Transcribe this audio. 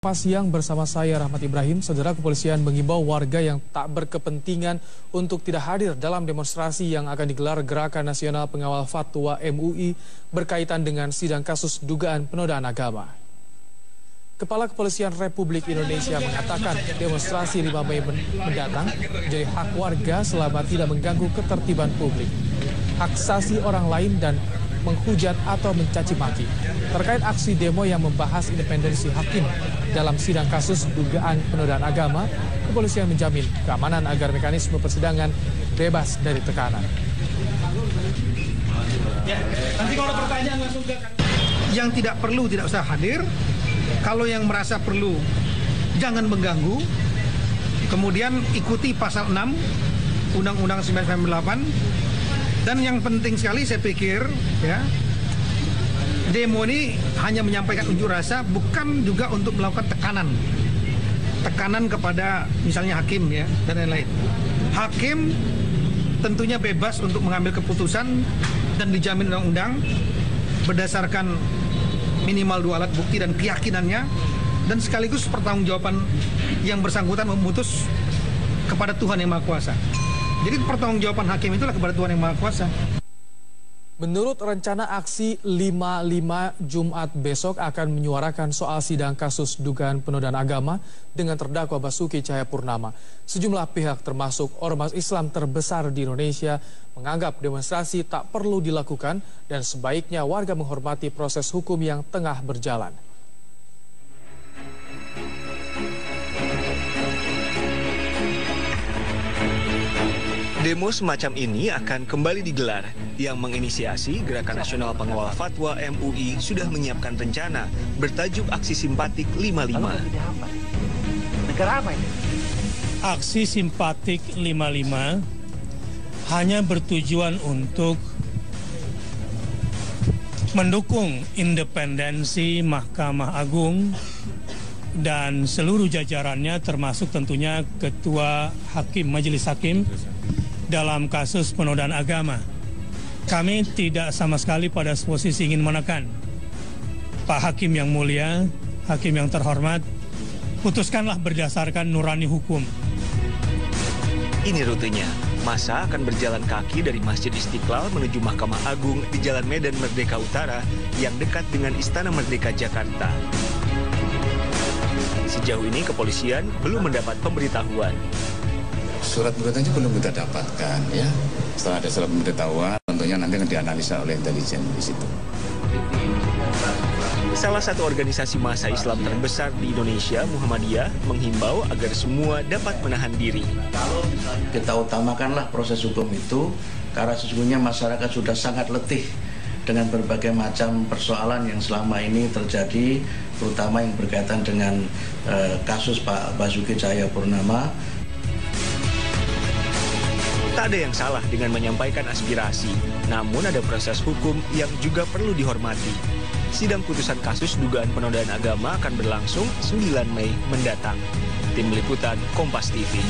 Pas siang bersama saya Rahmat Ibrahim, saudara, kepolisian mengimbau warga yang tak berkepentingan untuk tidak hadir dalam demonstrasi yang akan digelar Gerakan Nasional Pengawal Fatwa MUI berkaitan dengan sidang kasus dugaan penodaan agama. Kepala Kepolisian Republik Indonesia mengatakan demonstrasi 5 Mei mendatang menjadi hak warga selama tidak mengganggu ketertiban publik, hak asasi orang lain dan menghujat atau mencaci maki. Terkait aksi demo yang membahas independensi hakim dalam sidang kasus dugaan penodaan agama, kepolisian menjamin keamanan agar mekanisme persidangan bebas dari tekanan. Ya, nanti kalau pertanyaan langsung ke... Yang tidak perlu tidak usah hadir. Kalau yang merasa perlu jangan mengganggu. Kemudian ikuti pasal 6 Undang-Undang 998. Dan yang penting sekali saya pikir ya, demo ini hanya menyampaikan unjuk rasa, bukan juga untuk melakukan tekanan kepada misalnya hakim ya dan lain-lain. Hakim tentunya bebas untuk mengambil keputusan dan dijamin undang-undang berdasarkan minimal 2 alat bukti dan keyakinannya, dan sekaligus pertanggungjawaban yang bersangkutan memutus kepada Tuhan Yang Maha Kuasa. Jadi pertanggungjawaban hakim itulah kepada Tuhan Yang Maha Kuasa. Menurut rencana aksi 55 Jumat besok akan menyuarakan soal sidang kasus dugaan penodaan agama dengan terdakwa Basuki Cahayapurnama. Sejumlah pihak termasuk ormas Islam terbesar di Indonesia menganggap demonstrasi tak perlu dilakukan dan sebaiknya warga menghormati proses hukum yang tengah berjalan. Demo semacam ini akan kembali digelar. Yang menginisiasi Gerakan Nasional Pengawal Fatwa MUI sudah menyiapkan rencana bertajuk Aksi Simpatik 55. Negara apa ini? Aksi Simpatik 55 hanya bertujuan untuk mendukung independensi Mahkamah Agung dan seluruh jajarannya, termasuk tentunya Ketua Hakim Majelis Hakim dalam kasus penodaan agama. Kami tidak sama sekali pada posisi ingin menekan. Pak Hakim yang mulia, Hakim yang terhormat, putuskanlah berdasarkan nurani hukum. Ini rutenya. Massa akan berjalan kaki dari Masjid Istiqlal menuju Mahkamah Agung di Jalan Medan Merdeka Utara yang dekat dengan Istana Merdeka Jakarta. Sejauh ini kepolisian belum mendapat pemberitahuan. Surat pemberitahuan belum kita dapatkan ya. Setelah ada surat pemberitahuan, tentunya nanti akan dianalisa oleh intelijen di situ. Salah satu organisasi massa Islam terbesar di Indonesia, Muhammadiyah, menghimbau agar semua dapat menahan diri. Kita utamakanlah proses hukum itu, karena sesungguhnya masyarakat sudah sangat letih dengan berbagai macam persoalan yang selama ini terjadi, terutama yang berkaitan dengan kasus Pak Basuki Cahayapurnama. Tak ada yang salah dengan menyampaikan aspirasi, namun ada proses hukum yang juga perlu dihormati. Sidang putusan kasus dugaan penodaan agama akan berlangsung 9 Mei mendatang. Tim Liputan Kompas TV.